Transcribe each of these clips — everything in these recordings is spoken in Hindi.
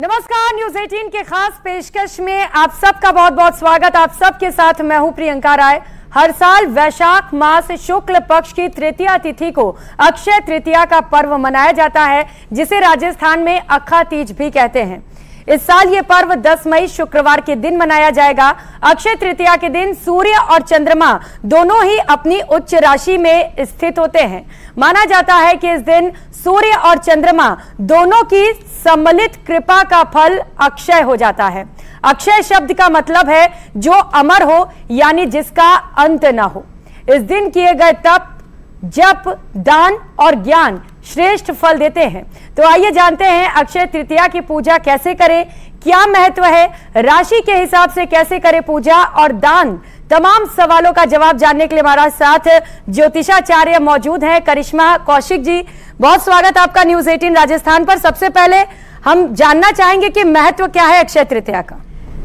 नमस्कार, न्यूज 18 के खास पेशकश में आप सबका बहुत बहुत स्वागत। आप सबके साथ मैं हूं प्रियंका राय। हर साल वैशाख मास शुक्ल पक्ष की तृतीया तिथि को अक्षय तृतीया का पर्व मनाया जाता है, जिसे राजस्थान में अक्खा तीज भी कहते हैं। इस साल ये पर्व 10 मई शुक्रवार के दिन मनाया जाएगा। अक्षय तृतीया के दिन सूर्य और चंद्रमा दोनों ही अपनी उच्च राशि में स्थित होते हैं। माना जाता है कि इस दिन सूर्य और चंद्रमा दोनों की सम्मिलित कृपा का फल अक्षय हो जाता है। अक्षय शब्द का मतलब है जो अमर हो, यानी जिसका अंत ना हो। इस दिन किए गए तप, जप, दान और ज्ञान श्रेष्ठ फल देते हैं। तो आइए जानते हैं अक्षय तृतीया की पूजा कैसे करें, क्या महत्व है, राशि के हिसाब से कैसे करें पूजा और दान। तमाम सवालों का जवाब जानने के लिए हमारे साथ ज्योतिषाचार्य मौजूद हैं करिश्मा कौशिक जी। बहुत स्वागत आपका न्यूज 18 राजस्थान पर। सबसे पहले हम जानना चाहेंगे कि महत्व क्या है अक्षय तृतीया का।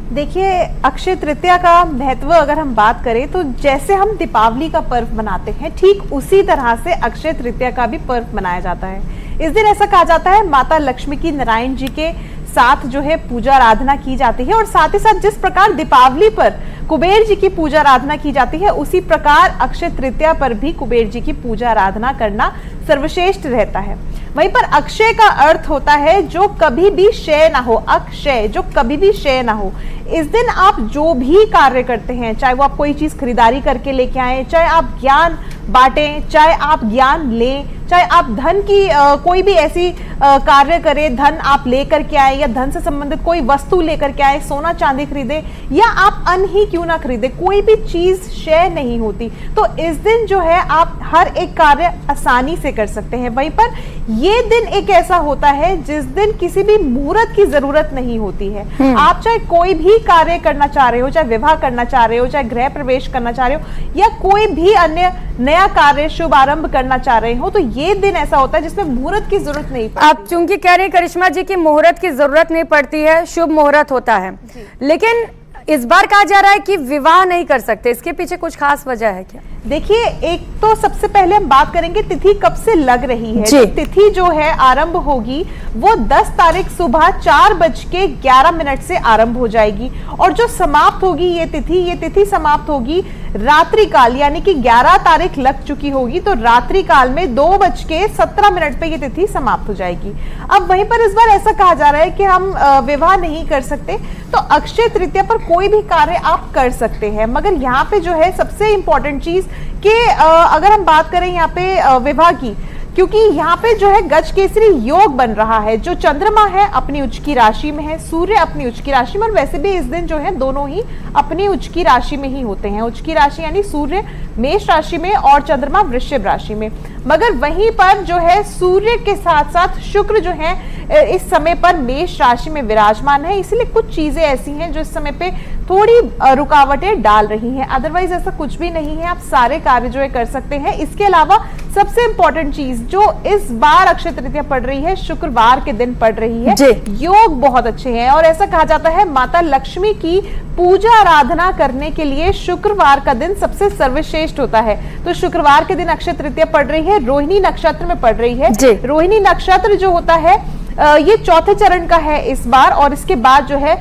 देखिए, अक्षय तृतीया का महत्व अगर हम बात करें तो जैसे हम दीपावली का पर्व मनाते हैं, ठीक उसी तरह से अक्षय तृतीया का भी पर्व मनाया जाता है। इस दिन ऐसा कहा जाता है माता लक्ष्मी की नारायण जी के साथ जो है पूजा आराधना की जाती है, और साथ ही साथ जिस प्रकार दीपावली पर कुबेर जी की पूजा आराधना की जाती है, उसी प्रकार अक्षय तृतीया पर भी कुबेर जी की पूजा आराधना करना सर्वश्रेष्ठ रहता है। वहीं पर अक्षय का अर्थ होता है जो कभी भी क्षय ना हो। अक्षय जो कभी भी क्षय ना हो। इस दिन आप जो भी कार्य करते हैं, चाहे वो आप कोई चीज खरीदारी करके लेके आए, चाहे आप ज्ञान बांटें, चाहे आप ज्ञान लें, चाहे आप धन की कोई भी ऐसी कार्य करें, धन आप लेकर के आए या धन से संबंधित कोई वस्तु लेकर के आए, सोना चांदी खरीदे या आप अन्न ही क्यों ना खरीदे, कोई भी चीज क्षय नहीं होती। तो इस दिन जो है आप हर एक कार्य आसानी से कर सकते हैं। वहीं पर ये दिन एक ऐसा होता है जिस दिन किसी भी मुहूर्त की जरूरत नहीं होती है। आप चाहे कोई भी कार्य करना चाह रहे हो, चाहे विवाह करना चाह रहे हो, चाहे गृह प्रवेश करना चाह रहे हो या कोई भी अन्य नया कार्य शुभ आरंभ करना चाह रहे हो, तो ये दिन ऐसा होता है जिसमें मुहूर्त की जरूरत नहीं पड़ती। आप चूंकि कह रहे हैं करिश्मा जी की मुहूर्त की जरूरत नहीं पड़ती है, शुभ मुहूर्त होता है, लेकिन इस बार कहा जा रहा है कि विवाह नहीं कर सकते। इसके पीछे कुछ खास वजह है क्या? देखिए, एक तो सबसे पहले हम बात करेंगे तिथि कब से लग रही है। तिथि जो है आरंभ होगी वो 10 तारीख सुबह 4:11 से आरंभ हो जाएगी, और जो समाप्त होगी ये तिथि समाप्त होगी रात्रि काल, यानी कि 11 तारीख लग चुकी होगी तो रात्रि काल में 2:17 पे ये तिथि समाप्त हो जाएगी। अब वहीं पर इस बार ऐसा कहा जा रहा है कि हम विवाह नहीं कर सकते, तो अक्षय तृतीया पर कोई भी कार्य आप कर सकते हैं। मगर यहाँ पे जो है सबसे इंपॉर्टेंट चीज कि अगर हम बात करें यहाँ पे विवाह की, क्योंकि यहाँ पे जो है गज केसरी योग बन रहा है। जो चंद्रमा है अपनी उच्च की राशि में है, सूर्य अपनी उच्च की राशि में, और वैसे भी इस दिन जो है दोनों ही अपनी उच्च की राशि में ही होते हैं। उच्च की राशि यानी सूर्य मेष राशि में और चंद्रमा वृश्चिक राशि में। मगर वहीं पर जो है सूर्य के साथ साथ शुक्र जो है इस समय पर मेष राशि में विराजमान है, इसलिए कुछ चीजें ऐसी हैं जो इस समय पे थोड़ी रुकावटें डाल रही हैं। अदरवाइज ऐसा कुछ भी नहीं है, आप सारे कार्य जो है कर सकते हैं। इसके अलावा सबसे इंपॉर्टेंट चीज जो इस बार अक्षय तृतीया पड़ रही है, शुक्रवार के दिन पड़ रही है। योग बहुत अच्छे हैं, और ऐसा कहा जाता है माता लक्ष्मी की पूजा आराधना करने के लिए शुक्रवार का दिन सबसे सर्वश्रेष्ठ होता है। तो शुक्रवार के दिन अक्षय तृतीया पड़ रही है, रोहिणी नक्षत्र में पड़ रही है। रोहिणी नक्षत्र जो होता है ये चौथे चरण का है इस बार, और इसके बाद जो है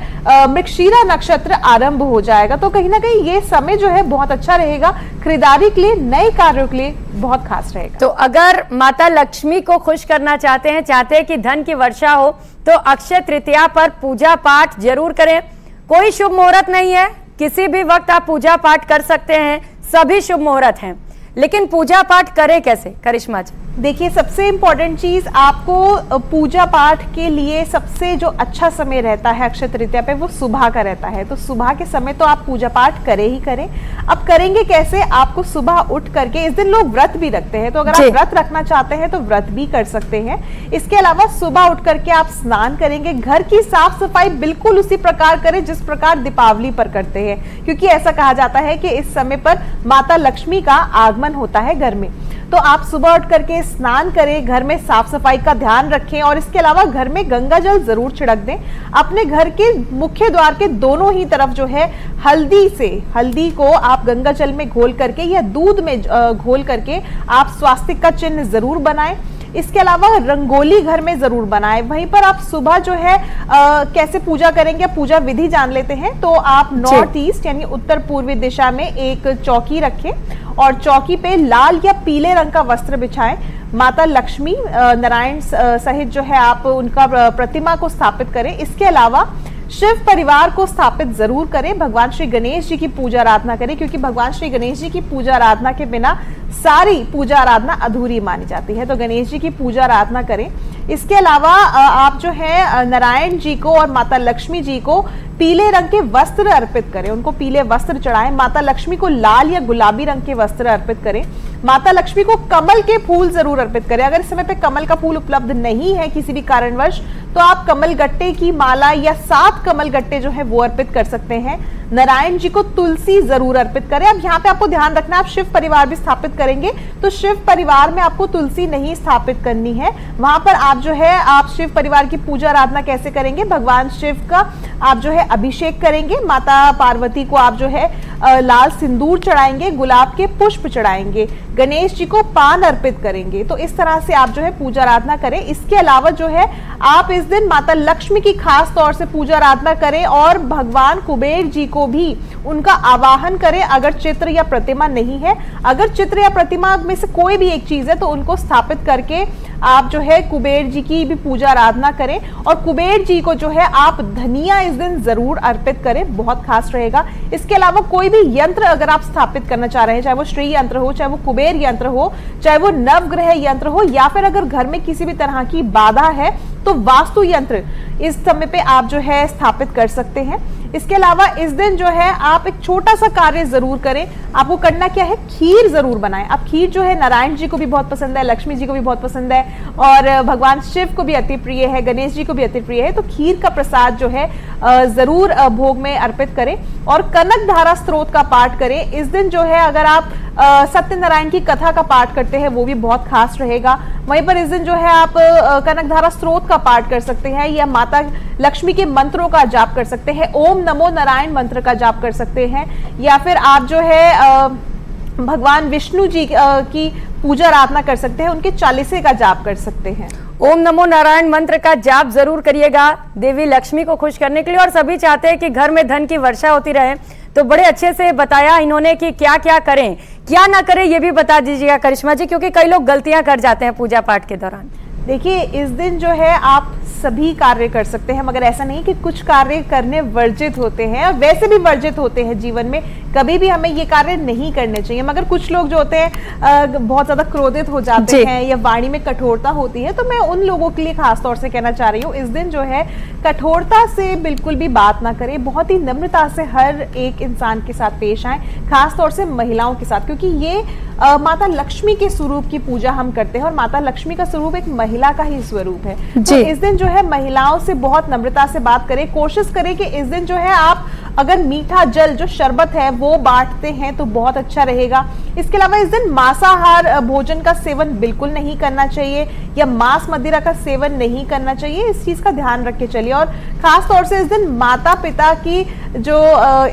मृगशीरा नक्षत्र आरंभ हो जाएगा। तो कहीं ना कहीं ये समय जो है बहुत अच्छा रहेगा खरीदारी के लिए, नए कार्यों के लिए बहुत खास रहेगा। तो अगर माता लक्ष्मी को खुश करना चाहते हैं कि धन की वर्षा हो, तो अक्षय तृतीया पर पूजा पाठ जरूर करें। कोई शुभ मुहूर्त नहीं है, किसी भी वक्त आप पूजा पाठ कर सकते हैं, सभी शुभ मुहूर्त हैं। लेकिन पूजा पाठ करें कैसे करिश्मा जी? देखिए, सबसे इंपॉर्टेंट चीज आपको पूजा पाठ के लिए सबसे जो अच्छा समय रहता है अक्षय तृतीया पे वो सुबह का रहता है। तो सुबह के समय तो आप पूजा पाठ करें ही करें। अब करेंगे कैसे? आपको सुबह उठ करके, इस दिन लोग व्रत भी रखते हैं, तो अगर आप व्रत रखना चाहते हैं तो व्रत भी कर सकते हैं। इसके अलावा सुबह उठ करके आप स्नान करेंगे, घर की साफ सफाई बिल्कुल उसी प्रकार करें जिस प्रकार दीपावली पर करते हैं, क्योंकि ऐसा कहा जाता है कि इस समय पर माता लक्ष्मी का आगमन होता है घर में। तो आप सुबह उठ करके स्नान करें, घर में साफ सफाई का ध्यान रखें, और इसके अलावा घर में गंगा जल जरूर छिड़क दें। अपने घर के मुख्य द्वार के दोनों ही तरफ जो है हल्दी को आप गंगा जल में घोल करके या दूध में घोल करके आप स्वास्तिक का चिन्ह जरूर बनाएं। इसके अलावा रंगोली घर में जरूर बनाएं। वहीं पर आप सुबह जो है कैसे पूजा करेंगे, पूजा विधि जान लेते हैं। तो आप नॉर्थ ईस्ट यानी उत्तर पूर्वी दिशा में एक चौकी रखें और चौकी पे लाल या पीले रंग का वस्त्र बिछाएं। माता लक्ष्मी नारायण सहित जो है आप उनका प्रतिमा को स्थापित करें। इसके अलावा शिव परिवार को स्थापित जरूर करें। भगवान श्री गणेश जी की पूजा आराधना करें, क्योंकि भगवान श्री गणेश जी की पूजा आराधना के बिना सारी पूजा आराधना अधूरी मानी जाती है। तो गणेश जी की पूजा आराधना करें। इसके अलावा आप जो है नारायण जी को और माता लक्ष्मी जी को पीले रंग के वस्त्र अर्पित करें, उनको पीले वस्त्र चढ़ाएं। माता लक्ष्मी को लाल या गुलाबी रंग के वस्त्र अर्पित करें। माता लक्ष्मी को कमल के फूल जरूर अर्पित करें। अगर इस समय पे कमल का फूल उपलब्ध नहीं है किसी भी कारणवश, तो आप कमल गट्टे की माला या 7 कमल गट्टे जो है वो अर्पित कर सकते हैं। नारायण जी को तुलसी जरूर अर्पित करें। अब यहाँ पे आपको ध्यान रखना, आप शिव परिवार भी स्थापित करेंगे तो शिव परिवार में आपको तुलसी नहीं स्थापित करनी है। वहां पर आप जो है आप शिव परिवार की पूजा आराधना कैसे करेंगे, भगवान शिव का आप जो है अभिषेक करेंगे। माता पार्वती को आप जो है लाल सिंदूर चढ़ाएंगे, गुलाब के पुष्प चढ़ाएंगे, गणेश जी को पान अर्पित करेंगे। तो इस तरह से आप जो है पूजा आराधना करें। इसके अलावा जो है आप इस दिन माता लक्ष्मी की खास तौर से पूजा आराधना करें और भगवान कुबेर जी को भी उनका आवाहन करें। अगर चित्र या प्रतिमा नहीं है, अगर चित्र या प्रतिमा में से कोई भी एक चीज है तो उनको स्थापित करके आप जो है कुबेर जी की भी पूजा आराधना करें। और कुबेर जी को जो है आप धनिया इस दिन जरूर अर्पित करें, बहुत खास रहेगा। इसके अलावा कोई भी यंत्र अगर आप स्थापित करना चाह रहे हैं, चाहे वो श्री यंत्र हो, चाहे वो कुबेर यंत्र हो, चाहे वो नवग्रह यंत्र हो, या फिर अगर घर में किसी भी तरह की बाधा है तो वास्तु यंत्र इस समय पे आप जो है स्थापित कर सकते हैं। इसके अलावा इस दिन जो है आप एक छोटा सा कार्य जरूर करें। आपको करना क्या है, खीर जरूर बनाएं। अब खीर जो है नारायण जी को भी बहुत पसंद है, लक्ष्मी जी को भी बहुत पसंद है और भगवान शिव को भी अति प्रिय है, गणेश जी को भी अति प्रिय है। तो खीर का प्रसाद जो है जरूर भोग में अर्पित करें और कनक धारा स्त्रोत का पाठ करें। इस दिन जो है अगर आप सत्यनारायण की कथा का पाठ करते हैं वो भी बहुत खास रहेगा। वहीं पर इस दिन जो है आप कनक धारा स्त्रोत का पाठ कर सकते हैं या माता लक्ष्मी के मंत्रों का जाप कर सकते हैं। ओम नमो नारायण मंत्र का जाप कर सकते हैं या फिर आप जो है भगवान विष्णु जी की पूजा आराधना कर सकते हैं, उनके चालीसे का जाप कर सकते हैं। ओम नमो नारायण मंत्र का जाप जरूर करिएगा देवी लक्ष्मी को खुश करने के लिए। और सभी चाहते हैं कि घर में धन की वर्षा होती रहे, तो बड़े अच्छे से बताया इन्होंने कि क्या क्या करें क्या ना करें, ये भी बता दीजिएगा करिश्मा जी, क्योंकि कई लोग गलतियां कर जाते हैं पूजा पाठ के दौरान। देखिए इस दिन जो है आप सभी कार्य कर सकते हैं, मगर ऐसा नहीं कि कुछ कार्य करने वर्जित होते हैं, और वैसे भी वर्जित होते हैं जीवन में, कभी भी हमें ये कार्य नहीं करने चाहिए। मगर कुछ लोग जो होते हैं बहुत ज्यादा क्रोधित हो जाते हैं या वाणी में कठोरता होती है, तो मैं उन लोगों के लिए खास तौर से कहना चाह रही हूँ, इस दिन जो है कठोरता से बिल्कुल भी बात ना करें, बहुत ही नम्रता से हर एक इंसान के साथ पेश आए, खास तौर से महिलाओं के साथ, क्योंकि ये माता लक्ष्मी के स्वरूप की पूजा हम करते हैं और माता लक्ष्मी का स्वरूप एक महिला का ही स्वरूप है। तो इस दिन जो है महिलाओं से बहुत नम्रता से बात करें। कोशिश करें कि इस दिन जो है आप अगर मीठा जल जो शरबत है वो बांटते हैं तो बहुत अच्छा रहेगा। इसके अलावा इस दिन मांसाहार भोजन का सेवन बिल्कुल नहीं करना चाहिए या मांस मदिरा का सेवन नहीं करना चाहिए, इस चीज का ध्यान रख के चलिए। और खास तौर से इस दिन माता पिता की जो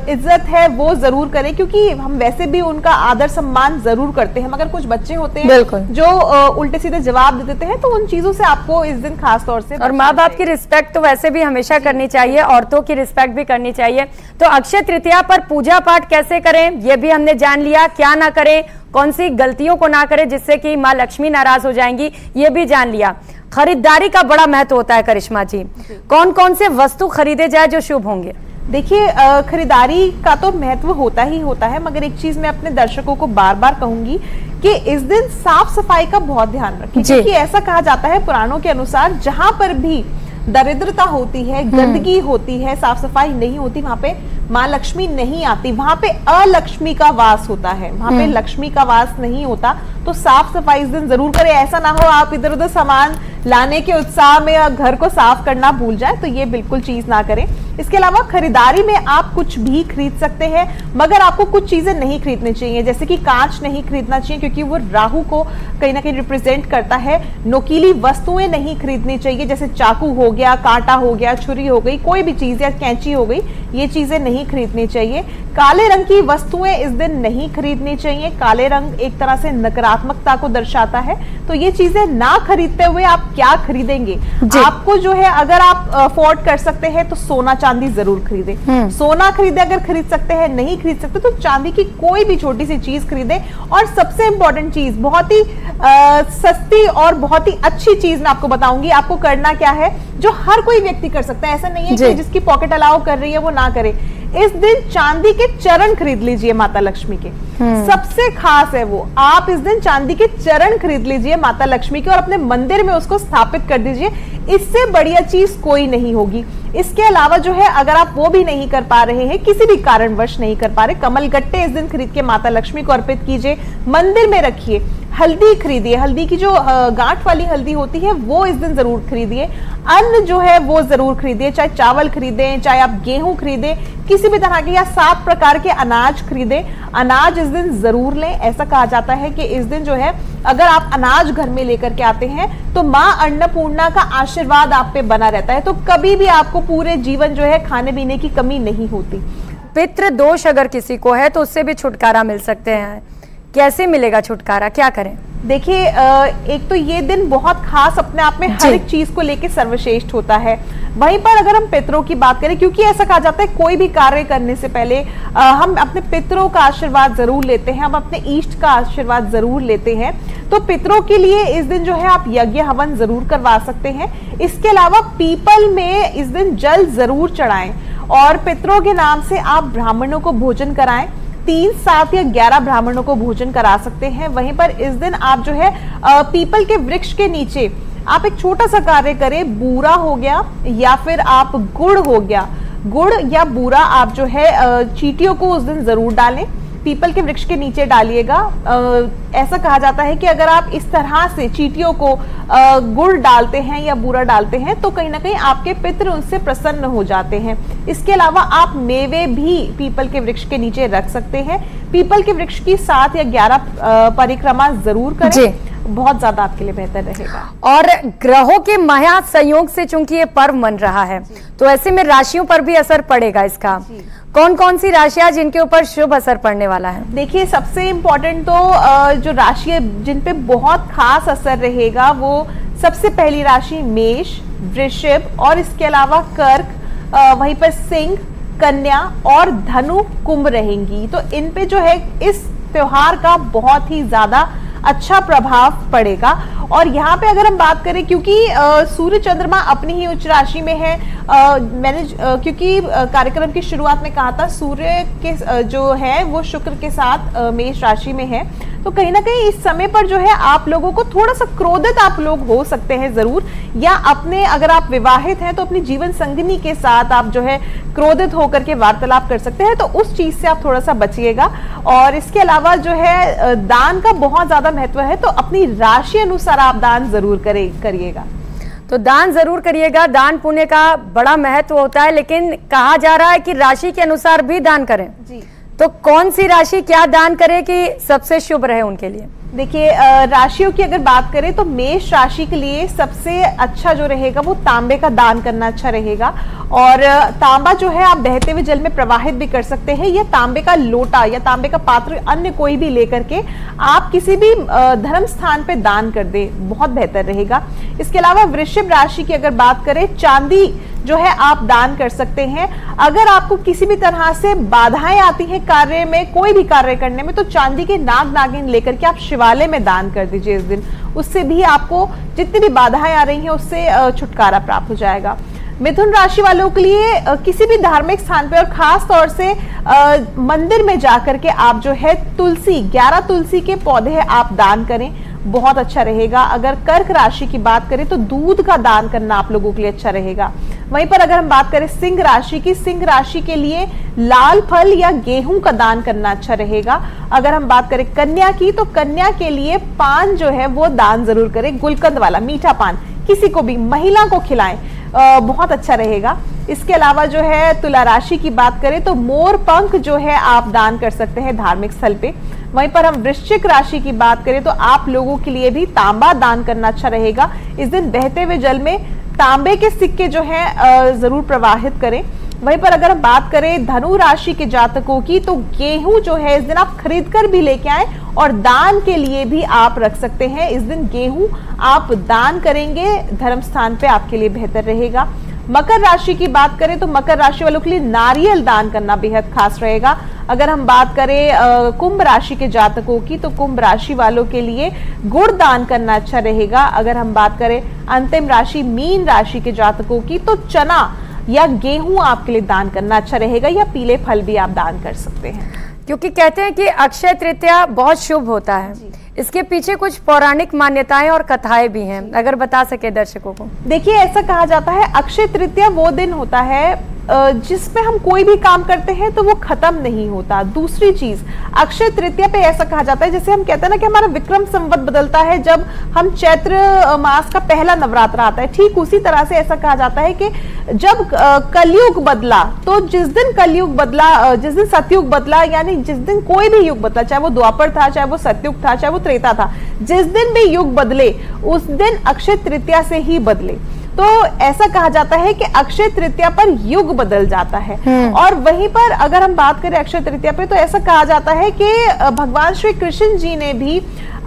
इज्जत है वो जरूर करें, क्योंकि हम वैसे भी उनका आदर सम्मान जरूर करते हैं, मगर कुछ बच्चे होते हैं जो उल्टे सीधे जवाब दे देते हैं, तो उन चीजों से आपको इस दिन खास तौर से। और माँ बाप की रिस्पेक्ट तो वैसे भी हमेशा करनी चाहिए, औरतों की रिस्पेक्ट भी करनी चाहिए। तो अक्षय तृतीया पर पूजा पाठ कैसे करें ये भी हमने जान लिया, क्या ना करें, कौन सी गलतियों को ना करें जिससे कि माँ लक्ष्मी नाराज हो जाएंगी, ये भी जान लिया। खरीदारी का बड़ा महत्व होता है करिश्मा जी, कौन कौन से वस्तु खरीदे जाए जो शुभ होंगे? देखिए खरीदारी का तो महत्व होता ही होता है, मगर एक चीज मैं अपने दर्शकों को बार बार कहूंगी कि इस दिन साफ सफाई का बहुत ध्यान रखें, क्योंकि ऐसा कहा जाता है पुराणों के अनुसार जहां पर भी दरिद्रता होती है, गंदगी होती है, साफ सफाई नहीं होती, वहां पे माँ लक्ष्मी नहीं आती, वहां पे अलक्ष्मी का वास होता है, वहां पे लक्ष्मी का वास नहीं होता। तो साफ सफाई इस दिन जरूर करें। ऐसा ना हो आप इधर उधर सामान लाने के उत्साह में घर को साफ करना भूल जाए, तो ये बिल्कुल चीज ना करें। इसके अलावा खरीदारी में आप कुछ भी खरीद सकते हैं, मगर आपको कुछ चीजें नहीं खरीदनी चाहिए, जैसे कि कांच नहीं खरीदना चाहिए क्योंकि वो राहु को कहीं ना कहीं रिप्रेजेंट करता है। नोकीली वस्तुएं नहीं खरीदनी चाहिए, जैसे चाकू हो गया, कांटा हो गया, छुरी हो गई, कोई भी चीज या कैंची हो गई, ये चीजें नहीं खरीदनी चाहिए। काले रंग की वस्तुएं इस दिन नहीं खरीदनी चाहिए। काले रंग एक तरह से नकारात्मकता को दर्शाता है, तो ये चीजें ना खरीदते हुए आप क्या खरीदेंगे? आपको जो है, अगर आप अफोर्ड कर सकते हैं तो सोना चांदी जरूर खरीदे। सोना खरीदे, अगर खरीद सकते हैं, नहीं खरीद सकते तो चांदी की कोई भी छोटी सी चीज खरीदे। और सबसे इंपॉर्टेंट चीज, बहुत ही सस्ती और बहुत ही अच्छी चीज मैं आपको बताऊंगी। आपको करना क्या है, जो हर कोई व्यक्ति कर सकता है, ऐसा नहीं है कि जिसकी पॉकेट अलाउ कर रही है वो ना करे। इस दिन चांदी के चरण खरीद लीजिए माता लक्ष्मी के, सबसे खास है वो। आप इस दिन चांदी के चरण खरीद लीजिए माता लक्ष्मी के और अपने मंदिर में उसको स्थापित कर दीजिए। इससे बढ़िया चीज कोई नहीं होगी। इसके अलावा जो है, अगर आप वो भी नहीं कर पा रहे हैं, किसी भी कारणवश नहीं कर पा रहे, कमल गट्टे इस दिन खरीद के माता लक्ष्मी को अर्पित कीजिए, मंदिर में रखिए। हल्दी खरीदिए, हल्दी की जो गांठ वाली हल्दी होती है वो इस दिन जरूर खरीदिए। अन्न जो है वो जरूर खरीदिए, चाहे चावल खरीदें, चाहे आप गेहूं खरीदें, किसी भी तरह के, या 7 प्रकार के अनाज खरीदें। अनाज इस दिन जरूर लें। ऐसा कहा जाता है कि इस दिन जो है, अगर आप अनाज घर में लेकर के आते हैं तो मां अन्नपूर्णा का आशीर्वाद आप पे बना रहता है, तो कभी भी आपको पूरे जीवन जो है खाने पीने की कमी नहीं होती। पितृ दोष अगर किसी को है तो उससे भी छुटकारा मिल सकते हैं, कैसे मिलेगा छुटकारा, क्या करें? देखिए, एक तो ये दिन बहुत खास अपने आप में हर एक चीज को लेके सर्वश्रेष्ठ होता है। वहीं पर अगर हम पितरों की बात करें, क्योंकि ऐसा कहा जाता है कोई भी कार्य करने से पहले हम अपने पितरों का आशीर्वाद जरूर लेते हैं, हम अपने इष्ट का आशीर्वाद जरूर लेते हैं। तो पितरों के लिए इस दिन जो है आप यज्ञ हवन जरूर करवा सकते हैं। इसके अलावा पीपल में इस दिन जल जरूर चढ़ाएं और पितरों के नाम से आप ब्राह्मणों को भोजन कराएं। 3, 7 या 11 ब्राह्मणों को भोजन करा सकते हैं। वहीं पर इस दिन आप जो है पीपल के वृक्ष के नीचे आप एक छोटा सा कार्य करें। बूरा हो गया या फिर आप गुड़ हो गया, गुड़ या बूरा आप जो है चींटियों को उस दिन जरूर डालें, पीपल के वृक्ष के नीचे डालिएगा। ऐसा कहा जाता है कि अगर आप इस तरह से चींटियों को गुड़ डालते हैं या बूरा डालते हैं तो कहीं ना कहीं आपके पितृ उनसे प्रसन्न हो जाते हैं। इसके अलावा आप मेवे भी पीपल के वृक्ष के नीचे रख सकते हैं। पीपल के वृक्ष की 7 या 11 परिक्रमा जरूर करें, बहुत ज्यादा आपके लिए बेहतर रहेगा। और ग्रहों के महा संयोग से चूंकि ये पर्व मन रहा है तो ऐसे में राशियों पर भी असर पड़ेगा इसका। कौन कौन सी राशियां जिनके ऊपर शुभ असर पड़ने वाला है? देखिए, सबसे इम्पोर्टेंट तो जो राशि जिन पे बहुत खास असर रहेगा वो सबसे पहली राशि मेष, वृषभ और इसके अलावा कर्क, वहीं पर सिंह, कन्या और धनु, कुंभ रहेंगी। तो इन पे जो है इस त्योहार का बहुत ही ज्यादा अच्छा प्रभाव पड़ेगा। और यहाँ पे अगर हम बात करें, क्योंकि सूर्य चंद्रमा अपनी ही उच्च राशि में है, मैंने क्योंकि कार्यक्रम की शुरुआत में कहा था सूर्य के जो है वो शुक्र के साथ मेष राशि में है, तो कहीं ना कहीं इस समय पर जो है आप लोगों को थोड़ा सा क्रोधित आप लोग हो सकते हैं जरूर, या अपने, अगर आप विवाहित हैं तो अपनी जीवन संगिनी के साथ आप जो है क्रोधित होकर के वार्तालाप कर सकते हैं, तो उस चीज से आप थोड़ा सा बचिएगा। और इसके अलावा जो है दान का बहुत ज्यादा महत्व है, तो अपनी राशि अनुसार आप दान जरूर करिएगा। तो दान जरूर करिएगा, दान पुण्य का बड़ा महत्व होता है, लेकिन कहा जा रहा है कि राशि के अनुसार भी दान करें जी। तो कौन सी राशि क्या दान करे कि सबसे शुभ रहे उनके लिए? देखिए, राशियों की अगर बात करें तो मेष राशि के लिए सबसे अच्छा जो रहेगा वो तांबे का दान करना अच्छा रहेगा। और तांबा जो है आप बहते हुए जल में प्रवाहित भी कर सकते हैं, या तांबे का लोटा या तांबे का पात्र अन्य कोई भी लेकर के आप किसी भी धर्म स्थान पे दान कर दे, बहुत बेहतर रहेगा। इसके अलावा वृषभ राशि की अगर बात करें, चांदी जो है आप दान कर सकते हैं। अगर आपको किसी भी तरह से बाधाएं आती हैं कार्य में, कोई भी कार्य करने में, तो चांदी के नाग नागिन लेकर के आप शिवालय में दान कर दीजिए इस दिन, उससे भी आपको जितनी भी बाधाएं आ रही हैं उससे छुटकारा प्राप्त हो जाएगा। मिथुन राशि वालों के लिए किसी भी धार्मिक स्थान पे और खास तौर से मंदिर में जाकर के आप जो है तुलसी, 11 तुलसी के पौधे आप दान करें, बहुत अच्छा रहेगा। अगर कर्क राशि की बात करें तो दूध का दान करना आप लोगों के लिए अच्छा रहेगा। वहीं पर अगर हम बात करें सिंह राशि की, सिंह राशि के लिए लाल फल या गेहूं का दान करना अच्छा रहेगा। अगर हम बात करें कन्या की, तो कन्या के लिए पान जो है वो दान जरूर करें, गुलकंद वाला मीठा पान, किसी को भी, महिला को खिलाएं, बहुत अच्छा रहेगा। इसके अलावा जो है तुला राशि की बात करें तो मोर पंख जो है आप दान कर सकते हैं धार्मिक स्थल पे। वहीं पर हम वृश्चिक राशि की बात करें तो आप लोगों के लिए भी तांबा दान करना अच्छा रहेगा। इस दिन बहते हुए जल में तांबे के सिक्के जो है जरूर प्रवाहित करें। वहीं पर अगर हम बात करें धनु राशि के जातकों की तो गेहूं जो है इस दिन आप खरीद कर भी लेके आए और दान के लिए भी आप रख सकते हैं। इस दिन गेहूं आप दान करेंगे धर्म स्थान पे, आपके लिए बेहतर रहेगा। मकर राशि की बात करें तो मकर राशि वालों के लिए नारियल दान करना बेहद खास रहेगा। अगर हम बात करें कुंभ राशि के जातकों की तो कुंभ राशि वालों के लिए गुड़ दान करना अच्छा रहेगा। अगर हम बात करें अंतिम राशि मीन राशि के जातकों की तो चना या गेहूं आपके लिए दान करना अच्छा रहेगा, या पीले फल भी आप दान कर सकते हैं। क्योंकि कहते हैं कि अक्षय तृतीया बहुत शुभ होता है, इसके पीछे कुछ पौराणिक मान्यताएं और कथाएं भी हैं, अगर बता सके दर्शकों को। देखिए, ऐसा कहा जाता है अक्षय तृतीया वो दिन होता है जिसमें हम कोई भी काम करते हैं तो वो खत्म नहीं होता। दूसरी चीज, अक्षय तृतीया पे ऐसा कहा जाता है, जैसे हम कहते हैं ना कि हमारा विक्रम संवत बदलता है जब हम चैत्र मास का पहला नवरात्र आता है, ठीक उसी तरह से ऐसा कहा जाता है कि जब कलयुग बदला, तो जिस दिन कलयुग बदला, जिस दिन सतयुग बदला, यानी जिस दिन कोई भी युग बदला, चाहे वो द्वापर था, चाहे वो सतयुग था, चाहे वो त्रेता था, जिस दिन भी युग बदले उस दिन अक्षय तृतीया से ही बदले। तो ऐसा कहा जाता है कि अक्षय तृतीया पर युग बदल जाता है। और वहीं पर अगर हम बात करें अक्षय तृतीया पे तो ऐसा कहा जाता है कि भगवान श्री कृष्ण जी ने भी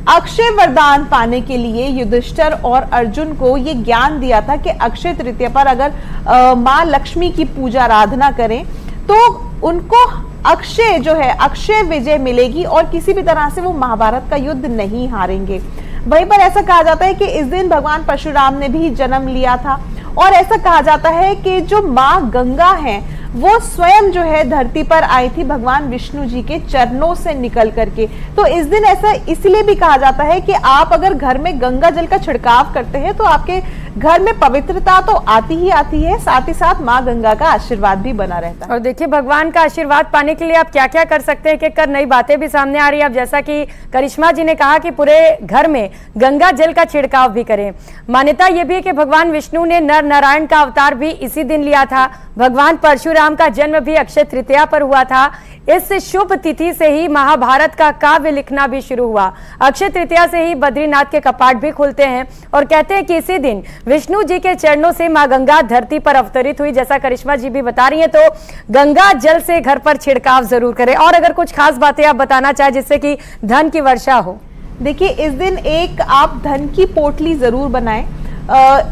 अक्षय वरदान पाने के लिए युधिष्ठिर और अर्जुन को ये ज्ञान दिया था कि अक्षय तृतीया पर अगर माँ लक्ष्मी की पूजा आराधना करें तो उनको अक्षय जो है अक्षय विजय मिलेगी और किसी भी तरह से वो महाभारत का युद्ध नहीं हारेंगे। वहीं पर ऐसा कहा जाता है कि इस दिन भगवान परशुराम ने भी जन्म लिया था और ऐसा कहा जाता है कि जो माँ गंगा है वो स्वयं जो है धरती पर आई थी भगवान विष्णु जी के चरणों से निकल करके। तो इस दिन ऐसा इसलिए भी कहा जाता है कि आप अगर घर में गंगा जल का छिड़काव करते हैं तो आपके घर में पवित्रता तो आती ही आती है, साथ ही साथ माँ गंगा का आशीर्वाद भी बना रहता है। और देखिए, भगवान का आशीर्वाद पाने के लिए आप क्या क्या कर सकते हैं, कि नई बातें भी सामने आ रही है। अब जैसा कि करिश्मा जी ने कहा कि पूरे घर में गंगा जल का छिड़काव भी करें। मान्यता यह भी है कि भगवान विष्णु ने नर नारायण का अवतार भी इसी दिन लिया था। भगवान परशुराम का जन्म भी अक्षय तृतीया पर हुआ था। इस शुभ तिथि से ही महाभारत का काव्य लिखना भी शुरू हुआ। अक्षय तृतीया से ही बद्रीनाथ के कपाट भी खुलते हैं और कहते हैं कि इसी दिन विष्णु जी के चरणों से मां गंगा धरती पर अवतरित हुई। जैसा करिश्मा जी भी बता रही हैं, तो गंगा जल से घर पर छिड़काव जरूर करें। और अगर कुछ खास बातें आप बताना चाहे जिससे कि धन की वर्षा हो। देखिए, इस दिन एक आप धन की पोटली जरूर बनाएं।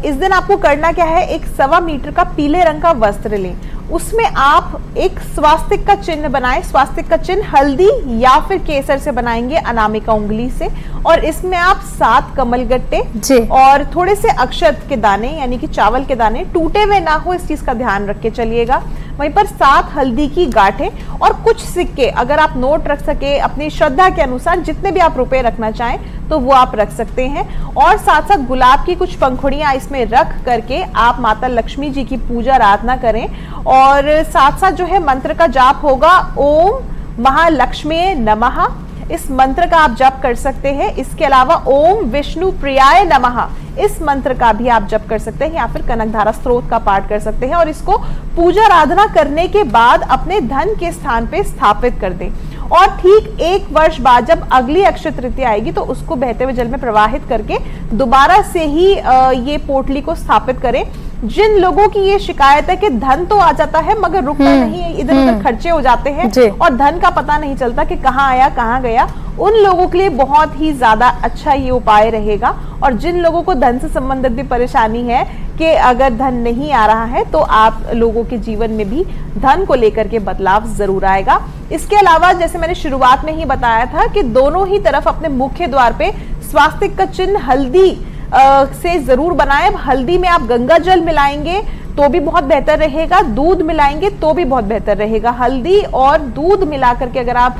इस दिन आपको करना क्या है, एक 1.25 मीटर का पीले रंग का वस्त्र लें, उसमें आप एक स्वास्तिक का चिन्ह बनाएं। स्वास्तिक का चिन्ह हल्दी या फिर केसर से बनाएंगे, अनामिका उंगली से, और इसमें आप 7 कमलगट्टे और थोड़े से अक्षत के दाने यानी कि चावल के दाने, टूटे हुए ना हो, इस चीज का ध्यान रख के चलिएगा। वहीं पर 7 हल्दी की गांठें और कुछ सिक्के, अगर आप नोट रख सके अपनी श्रद्धा के अनुसार, जितने भी आप रुपए रखना चाहें तो वो आप रख सकते हैं। और साथ साथ गुलाब की कुछ पंखुड़ियां इसमें रख करके आप माता लक्ष्मी जी की पूजा आराधना करें। और साथ साथ जो है मंत्र का जाप होगा, ओम महालक्ष्मी नमः, इस मंत्र का आप जप कर सकते हैं। इसके अलावा ओम विष्णु प्रियाय नमः, इस मंत्र का भी आप जप कर सकते हैं, या फिर कनकधारा स्त्रोत का पाठ कर सकते हैं। और इसको पूजा आराधना करने के बाद अपने धन के स्थान पे स्थापित कर दें। और ठीक 1 वर्ष बाद जब अगली अक्षय तृतीया आएगी तो उसको बहते हुए जल में प्रवाहित करके दोबारा से ही ये पोटली को स्थापित करें। जिन लोगों की ये शिकायत है कि धन तो आ जाता है मगर रुकता नहीं है, इधर उधर खर्चे हो जाते हैं और धन का पता नहीं चलता कि कहाँ आया कहाँ गया, उन लोगों के लिए बहुत ही ज्यादा अच्छा ये उपाय रहेगा। और जिन लोगों को धन से संबंधित भी परेशानी है कि अगर धन नहीं आ रहा है तो आप लोगों के जीवन में भी धन को लेकर के बदलाव जरूर आएगा। इसके अलावा जैसे मैंने शुरुआत में ही बताया था कि दोनों ही तरफ अपने मुख्य द्वार पे स्वास्तिक का चिन्ह हल्दी से जरूर बनाएं। हल्दी में आप गंगा जल मिलाएंगे तो भी बहुत बेहतर रहेगा, दूध मिलाएंगे तो भी बहुत बेहतर रहेगा। हल्दी और दूध मिला करके अगर आप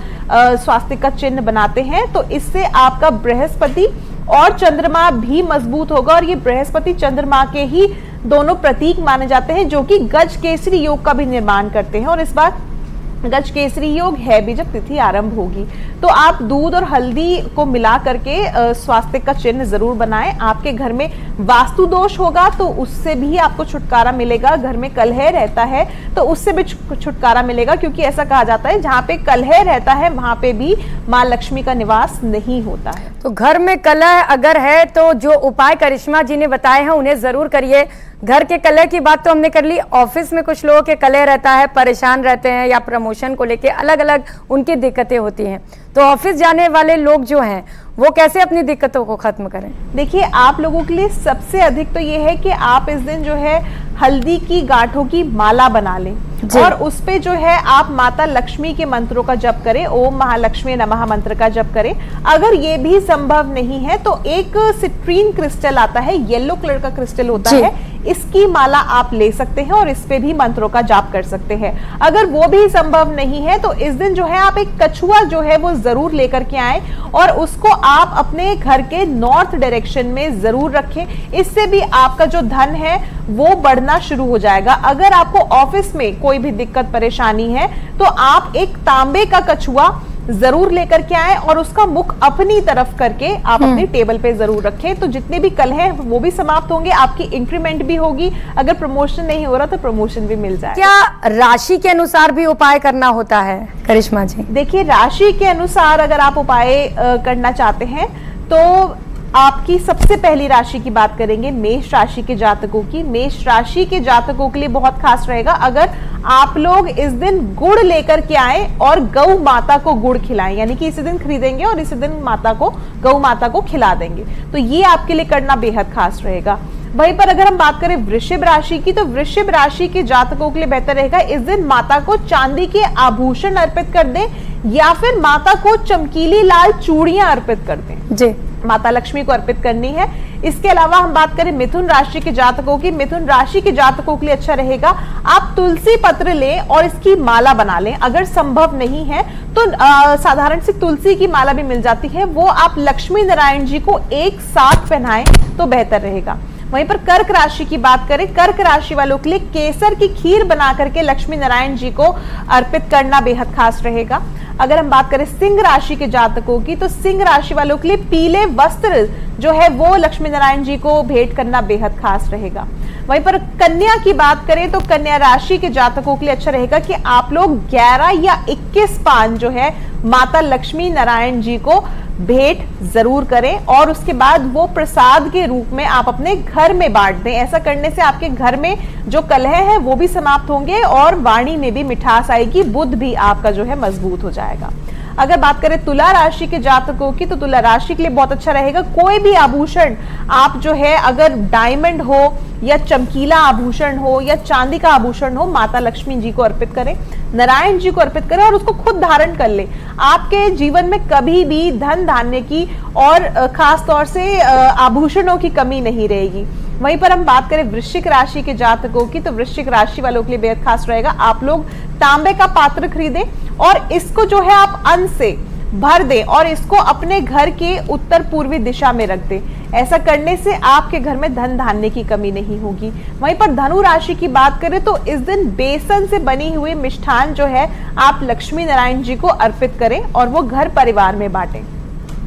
स्वास्तिक का चिन्ह बनाते हैं तो इससे आपका बृहस्पति और चंद्रमा भी मजबूत होगा। और ये बृहस्पति चंद्रमा के ही दोनों प्रतीक माने जाते हैं जो कि गज केसरी योग का भी निर्माण करते हैं। और इस बार गज केसरी योग है भी जब तिथि आरंभ होगी। तो आप दूध और हल्दी को मिला करके स्वास्थ्य का चिन्ह जरूर बनाएं। आपके घर में वास्तु दोष होगा तो उससे भी आपको छुटकारा मिलेगा। घर में कलह रहता है तो उससे भी छुटकारा मिलेगा, क्योंकि ऐसा कहा जाता है जहां पे कलह रहता है वहां पे भी मां लक्ष्मी का निवास नहीं होता है। तो घर में कलह अगर है तो जो उपाय करिश्मा जी ने बताए हैं उन्हें जरूर करिए। घर के कलह की बात तो हमने कर ली, ऑफिस में कुछ लोगों के कलह रहता है, परेशान रहते हैं या प्रमोशन को लेके अलग अलग उनकी दिक्कतें होती हैं, तो ऑफिस जाने वाले लोग जो हैं वो कैसे अपनी दिक्कतों को खत्म करें? देखिए, आप लोगों के लिए सबसे अधिक तो ये है कि आप इस दिन जो है हल्दी की गांठों की माला बना लें और उस पे जो है आप माता लक्ष्मी के मंत्रों का जप करें। ओम महालक्ष्मी नमः मंत्र का जप करें। अगर ये भी संभव नहीं है तो एक सिट्रीन क्रिस्टल आता है, येलो कलर का क्रिस्टल होता है, इसकी माला आप ले सकते हैं और इस पे भी मंत्रों का जाप कर सकते हैं। अगर वो भी संभव नहीं है तो इस दिन जो है आप एक कछुआ जो है वो जरूर लेकर के आए और उसको आप अपने घर के नॉर्थ डायरेक्शन में जरूर रखें। इससे भी आपका जो धन है वो बढ़ना शुरू हो जाएगा। अगर आपको ऑफिस में कोई भी दिक्कत परेशानी है तो आप एक तांबे का कछुआ जरूर लेकर के आए और उसका मुख अपनी तरफ करके आप अपनी टेबल पे जरूर रखें। तो जितने भी कलह हैं वो भी समाप्त होंगे, आपकी इंक्रीमेंट भी होगी। अगर प्रमोशन नहीं हो रहा तो प्रमोशन भी मिल जाएगा। क्या राशि के अनुसार भी उपाय करना होता है करिश्मा जी? देखिए, राशि के अनुसार अगर आप उपाय करना चाहते हैं तो आपकी सबसे पहली राशि की बात करेंगे मेष राशि के जातकों की। मेष राशि के जातकों के लिए बहुत खास रहेगा अगर आप लोग इस दिन गुड़ लेकर के आए और गौ माता को गुड़ खिलाएं, यानी कि इसी दिन खरीदेंगे और इसी दिन गौ माता को खिला देंगे, तो ये आपके लिए करना बेहद खास रहेगा। वहीं पर अगर हम बात करें वृषभ राशि की, तो वृषभ राशि के जातकों के लिए बेहतर रहेगा इस दिन माता को चांदी के आभूषण अर्पित कर दें या फिर माता को चमकीली लाल चूड़ियां अर्पित कर दें जी, माता लक्ष्मी को अर्पित करनी है। इसके अलावा हम बात करें मिथुन राशि के जातकों की, मिथुन राशि के जातकों के लिए अच्छा रहेगा आप तुलसी पत्र लें और इसकी माला बना लें। अगर संभव नहीं है तो साधारण सी तुलसी की माला भी मिल जाती है, वो आप लक्ष्मी नारायण जी को एक साथ पहनाएं तो बेहतर रहेगा। वहीं पर कर्क राशि की बात करें, कर्क राशि वालों के लिए केसर की खीर बना करके लक्ष्मी नारायण जी को अर्पित करना बेहद खास रहेगा। अगर हम बात करें सिंह राशि के जातकों की, तो सिंह राशि वालों के लिए पीले वस्त्र जो है वो लक्ष्मी नारायण जी को भेंट करना बेहद खास रहेगा। वहीं पर कन्या की बात करें तो कन्या राशि के जातकों के लिए अच्छा रहेगा कि आप लोग 11 या 21 पान जो है माता लक्ष्मी नारायण जी को भेंट जरूर करें और उसके बाद वो प्रसाद के रूप में आप अपने घर में बांट दें। ऐसा करने से आपके घर में जो कलह है वो भी समाप्त होंगे और वाणी में भी मिठास आएगी, बुद्ध भी आपका जो है मजबूत हो जाएगा। अगर बात करें तुला राशि के जातकों की, तो तुला राशि के लिए बहुत अच्छा रहेगा कोई भी आभूषण आप जो है अगर डायमंड हो या चमकीला आभूषण हो या चांदी का आभूषण हो, माता लक्ष्मी जी को अर्पित करें, नारायण जी को अर्पित करें और उसको खुद धारण कर ले। आपके जीवन में कभी भी धन धान्य की और खास तौर से आभूषणों की कमी नहीं रहेगी। वहीं पर हम बात करें वृश्चिक राशि के जातकों की, तो वृश्चिक राशि वालों के लिए बेहद खास रहेगा आप लोग तांबे का पात्र खरीदें और इसको जो है आप अन्न से भर दें और इसको अपने घर के उत्तर पूर्वी दिशा में रख दें। ऐसा करने से आपके घर में धन धान्य की कमी नहीं होगी। वहीं पर धनु राशि की बात करें तो इस दिन बेसन से बनी हुई मिष्ठान जो है आप लक्ष्मी नारायण जी को अर्पित करें और वो घर परिवार में बांटें।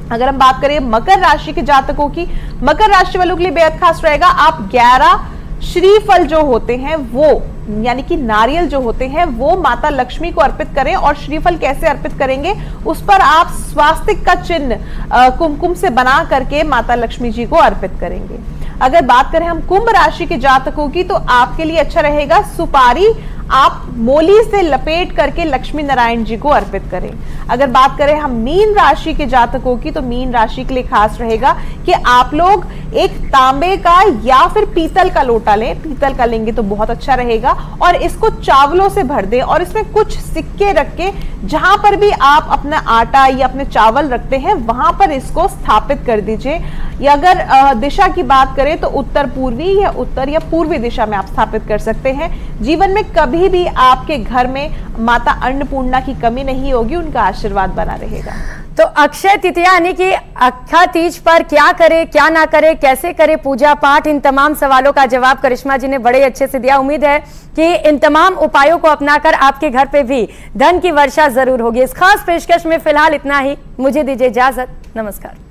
अगर हम बात करें मकर राशि के जातकों की, मकर राशि वालों के लिए बेहद खास रहेगा आप 11 श्रीफल जो होते हैं वो यानी कि नारियल जो होते हैं वो माता लक्ष्मी को अर्पित करें। और श्रीफल कैसे अर्पित करेंगे, उस पर आप स्वास्तिक का चिन्ह कुमकुम से बना करके माता लक्ष्मी जी को अर्पित करेंगे। अगर बात करें हम कुंभ राशि के जातकों की, तो आपके लिए अच्छा रहेगा सुपारी आप मोली से लपेट करके लक्ष्मी नारायण जी को अर्पित करें। अगर बात करें हम मीन राशि के जातकों की, तो मीन राशि के लिए खास रहेगा कि आप लोग एक तांबे का या फिर पीतल का लोटा लें, पीतल का लेंगे तो बहुत अच्छा रहेगा और इसको चावलों से भर दें और इसमें कुछ सिक्के रख के जहां पर भी आप अपना आटा या अपने चावल रखते हैं वहां पर इसको स्थापित कर दीजिए। या अगर दिशा की बात करें तो उत्तर पूर्वी या उत्तर या पूर्वी दिशा में आप स्थापित कर सकते हैं। जीवन में कभी भी आपके घर में माता अन्नपूर्णा की कमी नहीं होगी, उनका आशीर्वाद बना रहेगा। तो अक्षय तृतीया यानी कि अक्षा तीज पर क्या करे, क्या ना करे, कैसे करे पूजा पाठ, इन तमाम सवालों का जवाब करिश्मा जी ने बड़े अच्छे से दिया। उम्मीद है कि इन तमाम उपायों को अपनाकर आपके घर पे भी धन की वर्षा जरूर होगी। इस खास पेशकश में फिलहाल इतना ही, मुझे दीजिए इजाजत, नमस्कार।